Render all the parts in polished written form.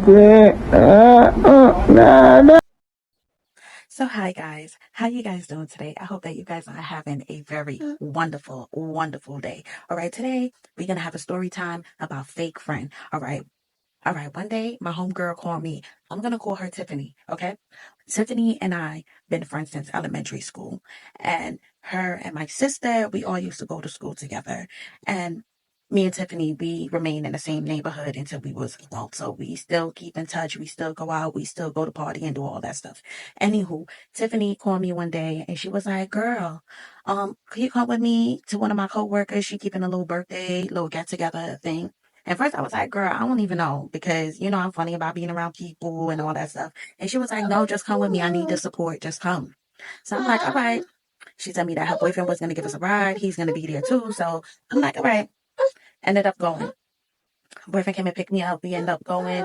So hi guys, how you guys doing today? I hope that you guys are having a very wonderful, wonderful day. All right, today we're gonna have a story time about fake friend. All right. One day my homegirl called me. I'm gonna call her Tiffany. Okay, Tiffany and I been friends since elementary school, and her and my sister, we all used to go to school together, and me and Tiffany, we remain in the same neighborhood until we was adults. So we still keep in touch. We still go out. We still go to party and do all that stuff. Anywho, Tiffany called me one day and she was like, "Girl, can you come with me to one of my coworkers? She keeping a little birthday, little get together thing." And first I was like, "Girl, I don't even know because I'm funny about being around people and all that stuff." And she was like, "No, just come with me. I need the support. Just come." So I'm like, "All right." She told me that her boyfriend was gonna give us a ride. He's gonna be there too. So I'm like, "All right." Ended up going. Boyfriend came and picked me up. We ended up going.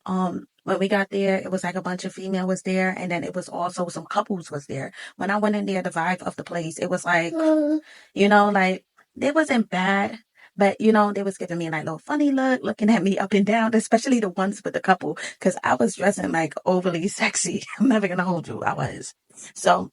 When we got there, it was like a bunch of female was there, and then it was also some couples was there. When I went in there, the vibe of the place, it was like, like it wasn't bad, but they was giving me like a little funny look, looking at me up and down, especially the ones with the couple, because I was dressing like overly sexy. I'm never gonna hold you, I was. So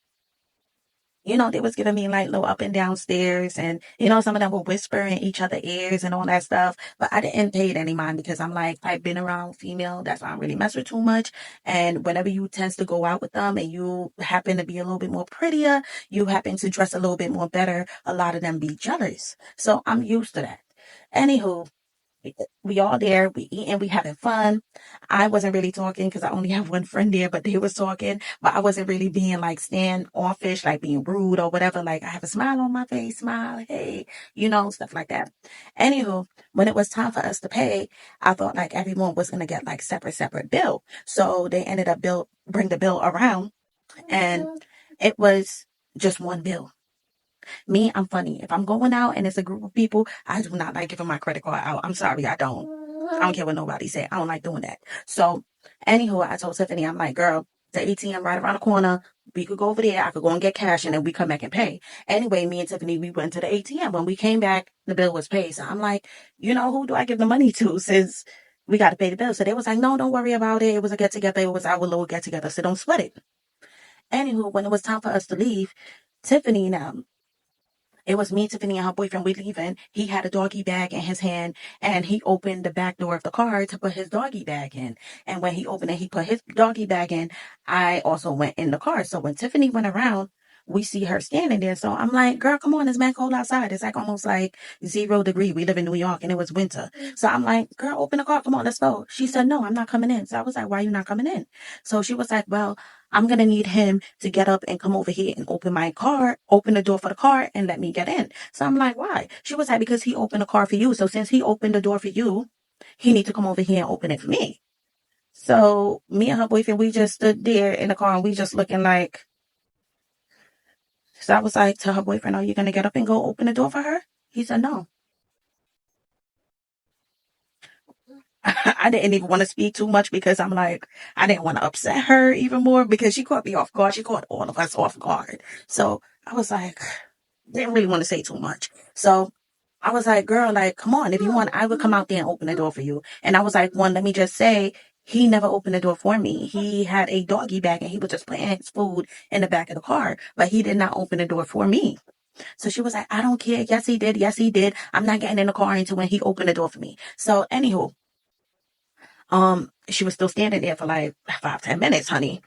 they was giving me like little up and down stares, and some of them were whispering in each other ears and all that stuff. But I didn't pay it any mind because I'm like, I've been around female, that's why I don't really mess with too much. And whenever you tends to go out with them and you happen to be a little bit more prettier, you happen to dress a little bit more better, a lot of them be jealous. So I'm used to that. Anywho, we all there, we eating, we having fun. I wasn't really talking because I only have one friend there, but they was talking, but I wasn't really being like standoffish, like being rude or whatever. Like I have a smile on my face, smile, hey, stuff like that. Anywho, when it was time for us to pay, I thought like everyone was gonna get like separate bill. So they ended up bring the bill around, and it was just one bill. Me, I'm funny. If I'm going out and it's a group of people, I do not like giving my credit card out. I'm sorry, I don't. I don't care what nobody say. I don't like doing that. So, anywho, I told Tiffany, I'm like, "Girl, the ATM right around the corner. We could go over there. I could go and get cash, and then we come back and pay." Anyway, me and Tiffany, we went to the ATM. When we came back, the bill was paid. So I'm like, who do I give the money to since we got to pay the bill? So they was like, "No, don't worry about it. It was a get together. It was our little get together. So don't sweat it." Anywho, when it was time for us to leave, Tiffany now, it was me, Tiffany, and her boyfriend. We leaving. He had a doggy bag in his hand, and he opened the back door of the car to put his doggy bag in. And when he opened it, he put his doggy bag in. I also went in the car. So when Tiffany went around, we see her standing there. So I'm like, "Girl, come on, it's mad cold outside. It's like almost like 0 degrees. We live in New York, and it was winter." So I'm like, "Girl, open the car. Come on, let's go." She said, "No, I'm not coming in." So I was like, "Why are you not coming in?" So she was like, "Well, I'm going to need him to get up and come over here and open the door for the car and let me get in." So I'm like, "Why?" She was like, "Because he opened the car for you. So since he opened the door for you, he needs to come over here and open it for me." So me and her boyfriend, we just stood there in the car and we just looking like, so I was like to her boyfriend, "Are you going to get up and go open the door for her?" He said, "No." I didn't even want to speak too much because I'm like, I didn't want to upset her even more because she caught me off guard. She caught all of us off guard. So I was like, didn't really want to say too much. So I was like, "Girl, like, come on. If you want, I would come out there and open the door for you." And I was like, "One, let me just say, he never opened the door for me. He had a doggy bag and he was just putting his food in the back of the car, but he did not open the door for me." So she was like, "I don't care. Yes, he did. Yes, he did. I'm not getting in the car until when he opened the door for me." So anywho, she was still standing there for like 5, 10 minutes, honey.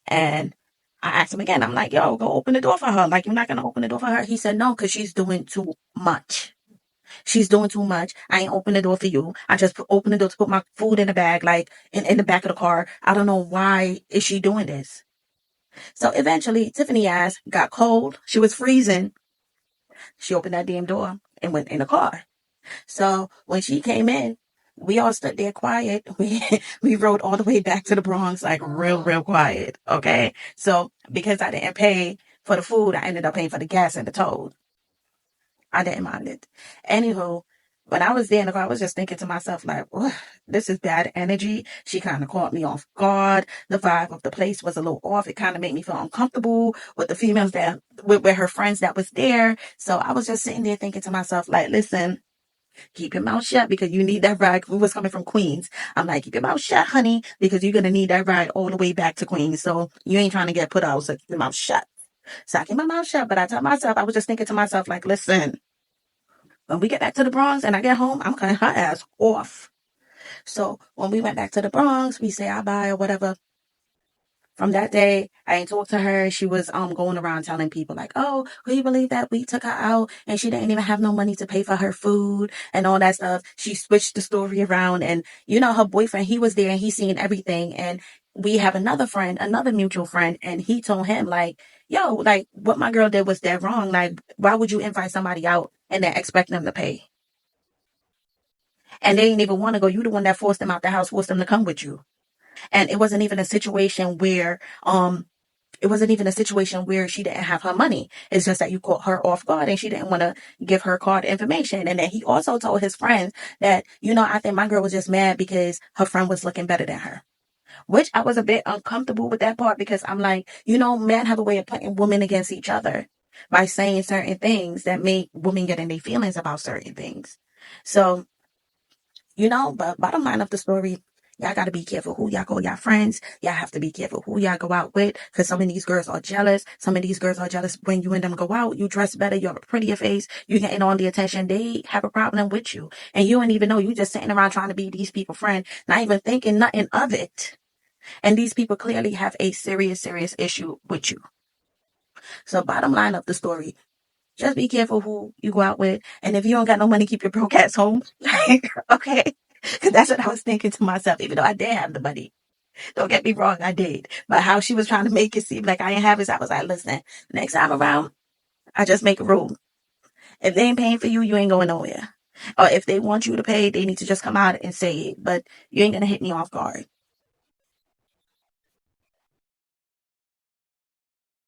And I asked him again. I'm like, "Yo, go open the door for her. Like, you're not gonna open the door for her?" He said, "No, because she's doing too much. She's doing too much. I ain't open the door for you. I just open the door to put my food in the bag, like in the back of the car. I don't know why is she doing this." So eventually, Tiffany ass got cold. She was freezing. She opened that damn door and went in the car. So when she came in, we all stood there quiet. We rode all the way back to the Bronx, like real quiet. Okay. So because I didn't pay for the food, I ended up paying for the gas and the toll. I didn't mind it. Anywho, when I was there in the car, I was just thinking to myself, like, "Ugh, this is bad energy." She kind of caught me off guard. The vibe of the place was a little off. It kind of made me feel uncomfortable with the females with her friends that was there. So I was just sitting there thinking to myself, like, listen, Keep your mouth shut because you need that ride. We was coming from Queens. I'm like, keep your mouth shut, honey, because you're going to need that ride all the way back to Queens. So you ain't trying to get put out. So keep your mouth shut. So I keep my mouth shut. But I tell myself, I was just thinking to myself, like, listen, when we get back to the Bronx and I get home, I'm cutting her ass off. So when we went back to the Bronx, we say bye or whatever. From that day, I ain't talked to her. She was going around telling people like, oh, will you believe that we took her out and she didn't even have no money to pay for her food and all that stuff. She switched the story around, and her boyfriend, he was there and he seen everything. And we have another friend, another mutual friend, and he told him like, yo, like what my girl did was dead wrong. Like, why would you invite somebody out and then expect them to pay? And they didn't even want to go. You the one that forced them out the house, forced them to come with you. And it wasn't even a situation where she didn't have her money. It's just that you caught her off guard and she didn't want to give her card information. And then he also told his friends that, I think my girl was just mad because her friend was looking better than her. Which I was a bit uncomfortable with that part because I'm like, men have a way of putting women against each other by saying certain things that make women get in their feelings about certain things. So but bottom line of the story, y'all got to be careful who y'all call y'all friends. Y'all have to be careful who y'all go out with because some of these girls are jealous. Some of these girls are jealous when you and them go out. You dress better. You have a prettier face. You getting all the attention. They have a problem with you. And you don't even know. You just sitting around trying to be these people friend, not even thinking nothing of it. And these people clearly have a serious, serious issue with you. So bottom line of the story, just be careful who you go out with. And if you don't got no money, keep your broke ass home. Okay. Because that's what I was thinking to myself, even though I did have the money. Don't get me wrong, I did. But how she was trying to make it seem like I didn't have it, I was like, listen, next time around, I just make a rule. If they ain't paying for you, you ain't going nowhere. Or if they want you to pay, they need to just come out and say it. But you ain't going to hit me off guard.